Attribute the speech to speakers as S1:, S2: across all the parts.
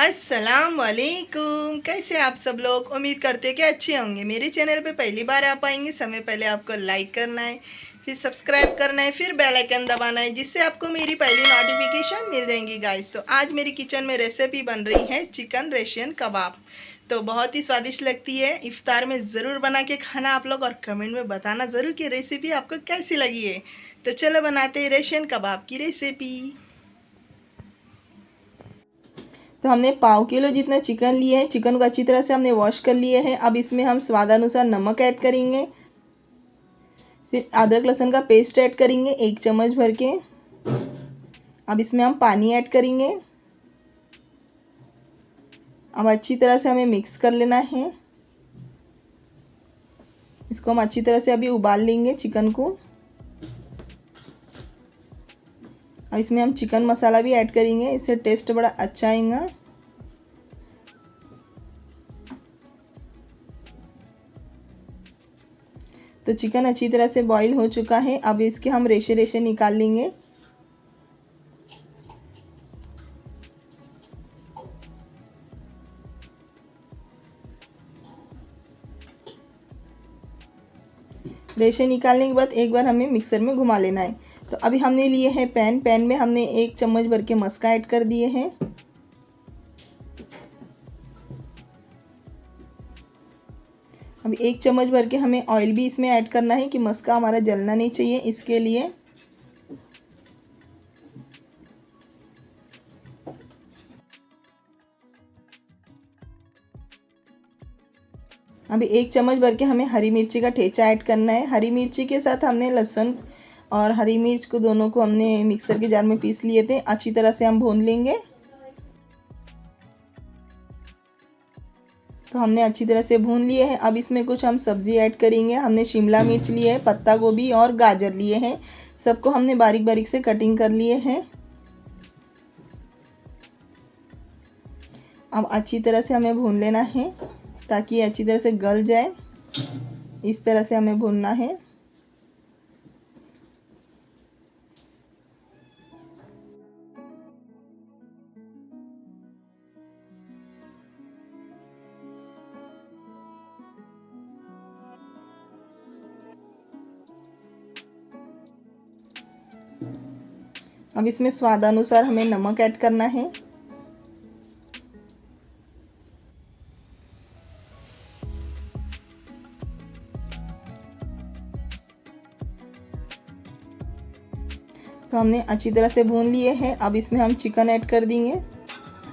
S1: अस्सलाम वालेकुम। कैसे आप सब लोग? उम्मीद करते हैं कि अच्छे होंगे। मेरे चैनल पे पहली बार आप आएंगे, समय पहले आपको लाइक करना है, फिर सब्सक्राइब करना है, फिर बेल आइकन दबाना है, जिससे आपको मेरी पहली नोटिफिकेशन मिल जाएंगी गाइस। तो आज मेरी किचन में रेसिपी बन रही है चिकन रेशियन कबाब। तो बहुत ही स्वादिष्ट लगती है। इफ्तार में ज़रूर बना के खाना आप लोग, और कमेंट में बताना ज़रूर कि रेसिपी आपको कैसी लगी है। तो चलो बनाते हैं रेशियन कबाब की रेसिपी। तो हमने पाव किलो जितना चिकन लिए है। चिकन को अच्छी तरह से हमने वॉश कर लिए है। अब इसमें हम स्वादानुसार नमक ऐड करेंगे, फिर अदरक लहसुन का पेस्ट ऐड करेंगे 1 चम्मच भर के। अब इसमें हम पानी ऐड करेंगे। अब अच्छी तरह से हमें मिक्स कर लेना है। इसको हम अच्छी तरह से अभी उबाल लेंगे चिकन को। अब इसमें हम चिकन मसाला भी ऐड करेंगे, इससे टेस्ट बड़ा अच्छा आएगा। तो चिकन अच्छी तरह से बॉईल हो चुका है। अब इसके हम रेशे रेशे निकाल लेंगे। रेशे निकालने के बाद एक बार हमें मिक्सर में घुमा लेना है। तो अभी हमने लिए है पैन में हमने 1 चम्मच भर के मस्का ऐड कर दिए हैं। अभी 1 चम्मच भर के हमें ऑयल भी इसमें ऐड करना है कि मस्का हमारा जलना नहीं चाहिए, इसके लिए। अभी 1 चम्मच भर के हमें हरी मिर्ची का ठेचा ऐड करना है। हरी मिर्ची के साथ हमने लहसुन और हरी मिर्च को दोनों को हमने मिक्सर के जार में पीस लिए थे। अच्छी तरह से हम भून लेंगे। तो हमने अच्छी तरह से भून लिए हैं। अब इसमें कुछ हम सब्ज़ी ऐड करेंगे। हमने शिमला मिर्च लिए है, पत्ता गोभी और गाजर लिए हैं। सबको हमने बारीक बारीक से कटिंग कर लिए हैं। अब अच्छी तरह से हमें भून लेना है ताकि अच्छी तरह से गल जाए। इस तरह से हमें भूनना है। अब इसमें स्वादानुसार हमें नमक ऐड करना है। तो हमने अच्छी तरह से भून लिए हैं। अब इसमें हम चिकन ऐड कर देंगे।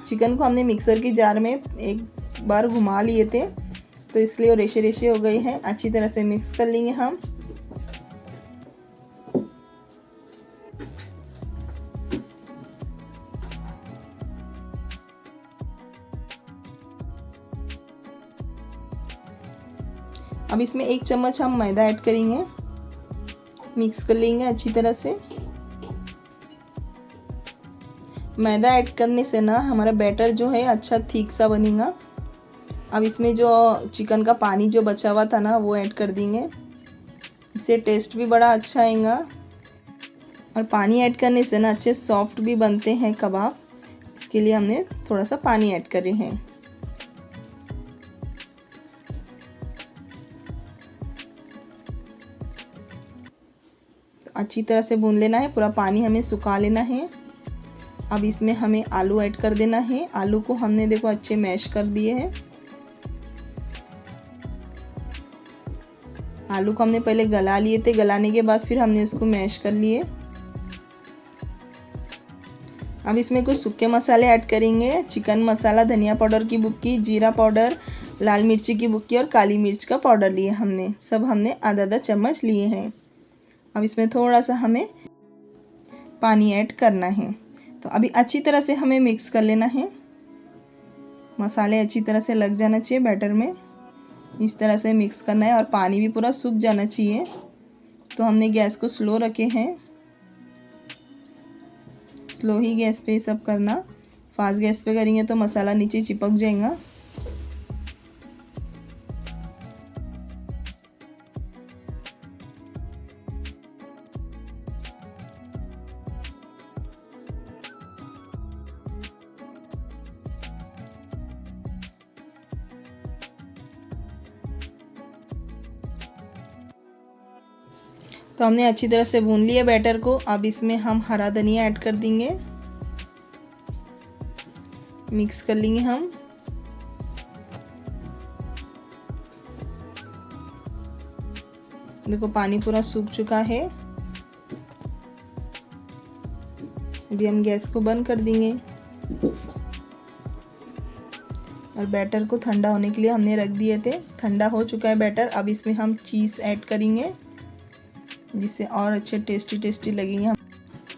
S1: चिकन को हमने मिक्सर की जार में एक बार घुमा लिए थे, तो इसलिए वो रेशे रेशे हो गए हैं। अच्छी तरह से मिक्स कर लेंगे हम। अब इसमें 1 चम्मच हम मैदा ऐड करेंगे। मिक्स कर लेंगे अच्छी तरह से। मैदा ऐड करने से ना हमारा बैटर जो है अच्छा थिक सा बनेगा। अब इसमें जो चिकन का पानी जो बचा हुआ था ना, वो ऐड कर देंगे। इससे टेस्ट भी बड़ा अच्छा आएगा। और पानी ऐड करने से ना अच्छे सॉफ्ट भी बनते हैं कबाब। इसके लिए हमने थोड़ा सा पानी ऐड कर रहे हैं। तो अच्छी तरह से भून लेना है, पूरा पानी हमें सुखा लेना है। अब इसमें हमें आलू ऐड कर देना है। आलू को हमने देखो अच्छे मैश कर दिए हैं। आलू को हमने पहले गला लिए थे, गलाने के बाद फिर हमने इसको मैश कर लिए। अब इसमें कुछ सूखे मसाले ऐड करेंगे। चिकन मसाला, धनिया पाउडर की बुक्की, जीरा पाउडर, लाल मिर्ची की बुक्की और काली मिर्च का पाउडर लिए हमने। सब हमने आधा आधा चम्मच लिए हैं। अब इसमें थोड़ा सा हमें पानी ऐड करना है। तो अभी अच्छी तरह से हमें मिक्स कर लेना है। मसाले अच्छी तरह से लग जाना चाहिए बैटर में। इस तरह से मिक्स करना है और पानी भी पूरा सूख जाना चाहिए। तो हमने गैस को स्लो रखे हैं। स्लो ही गैस पे सब करना। फास्ट गैस पे करेंगे तो मसाला नीचे चिपक जाएगा। तो हमने अच्छी तरह से भून लिया बैटर को। अब इसमें हम हरा धनिया ऐड कर देंगे, मिक्स कर लेंगे हम। देखो पानी पूरा सूख चुका है। अभी हम गैस को बंद कर देंगे और बैटर को ठंडा होने के लिए हमने रख दिए थे। ठंडा हो चुका है बैटर। अब इसमें हम चीज़ ऐड करेंगे जिससे और अच्छे टेस्टी लगेंगे हम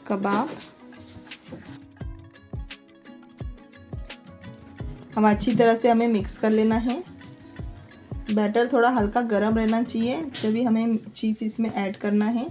S1: कबाब। हम अच्छी तरह से हमें मिक्स कर लेना है। बैटर थोड़ा हल्का गर्म रहना चाहिए, तभी हमें चीज़ इसमें ऐड करना है।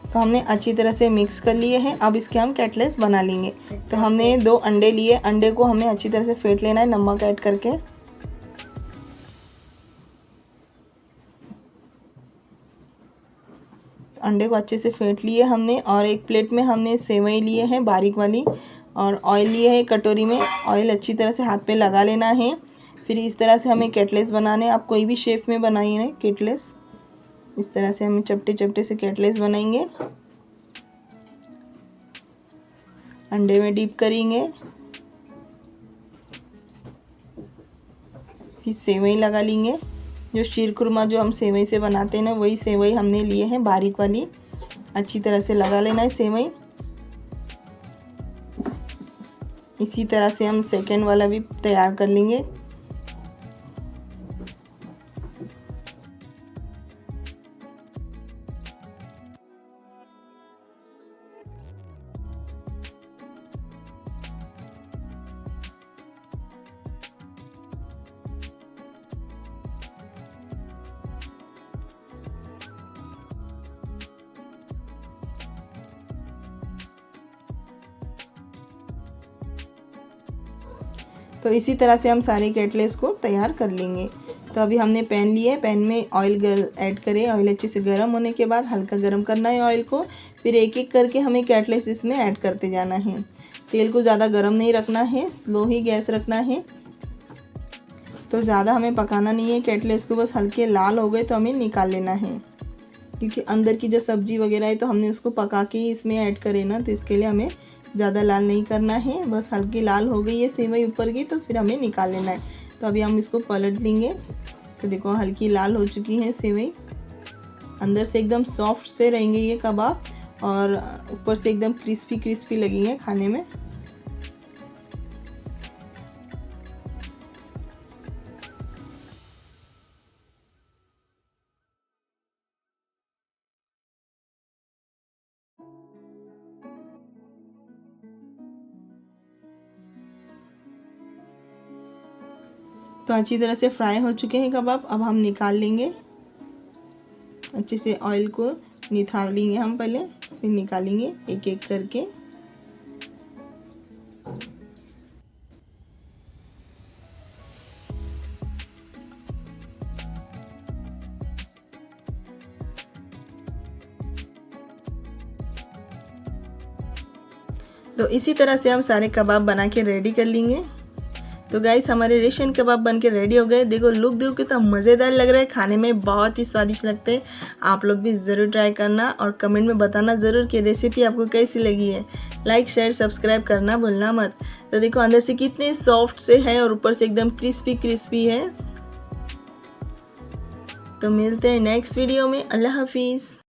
S1: तो हमने अच्छी तरह से मिक्स कर लिए हैं। अब इसके हम कटलेट्स बना लेंगे। तो हमने 2 अंडे लिए। अंडे को हमें अच्छी तरह से फेंट लेना है नमक ऐड करके। अंडे को अच्छे से फेंट लिए हमने। और एक प्लेट में हमने सेवई लिए हैं बारीक वाली, और ऑयल लिए है कटोरी में। ऑयल अच्छी तरह से हाथ पे लगा लेना है। फिर इस तरह से हमें कटलेट्स बनाने। आप कोई भी शेप में बनाइए कटलेट्स। इस तरह से हम चपटे से कटलेट्स बनाएंगे। अंडे में डीप करेंगे, फिर सेवई लगा लेंगे। जो शीरकुरमा जो हम सेवई से बनाते हैं ना, वही सेवई हमने लिए हैं बारीक वाली। अच्छी तरह से लगा लेना है सेवई। इसी तरह से हम सेकेंड वाला भी तैयार कर लेंगे। तो इसी तरह से हम सारे कटलेट्स को तैयार कर लेंगे। तो अभी हमने पैन लिए, पैन में ऑयल ऐड करें। ऑयल अच्छे से गर्म होने के बाद हल्का गर्म करना है ऑयल को। फिर एक एक करके हमें कटलेट्स इसमें ऐड करते जाना है। तेल को ज़्यादा गर्म नहीं रखना है, स्लो ही गैस रखना है। तो ज़्यादा हमें पकाना नहीं है कटलेट्स को, बस हल्के लाल हो गए तो हमें निकाल लेना है। क्योंकि अंदर की जो सब्ज़ी वगैरह है तो हमने उसको पका के ही इसमें ऐड करे ना, तो इसके लिए हमें ज़्यादा लाल नहीं करना है। बस हल्की लाल हो गई है सेवई ऊपर की, तो फिर हमें निकाल लेना है। तो अभी हम इसको पलट लेंगे। तो देखो हल्की लाल हो चुकी है सेवई। अंदर से एकदम सॉफ्ट से रहेंगे ये कबाब, और ऊपर से एकदम क्रिस्पी लगेंगे खाने में। तो अच्छी तरह से फ्राई हो चुके हैं कबाब। अब हम निकाल लेंगे। अच्छे से ऑयल को निथार लेंगे हम पहले, फिर निकालेंगे एक एक करके। तो इसी तरह से हम सारे कबाब बना के रेडी कर लेंगे। तो गाइस हमारे रेशम कबाब बन के रेडी हो गए। देखो लुक देखो कितना मज़ेदार लग रहा है, खाने में बहुत ही स्वादिष्ट लगते हैं। आप लोग भी ज़रूर ट्राई करना और कमेंट में बताना ज़रूर कि रेसिपी आपको कैसी लगी है। लाइक शेयर सब्सक्राइब करना भूलना मत। तो देखो अंदर से कितने सॉफ्ट से है और ऊपर से एकदम क्रिस्पी है। तो मिलते हैं नेक्स्ट वीडियो में। अल्लाह हाफिज़।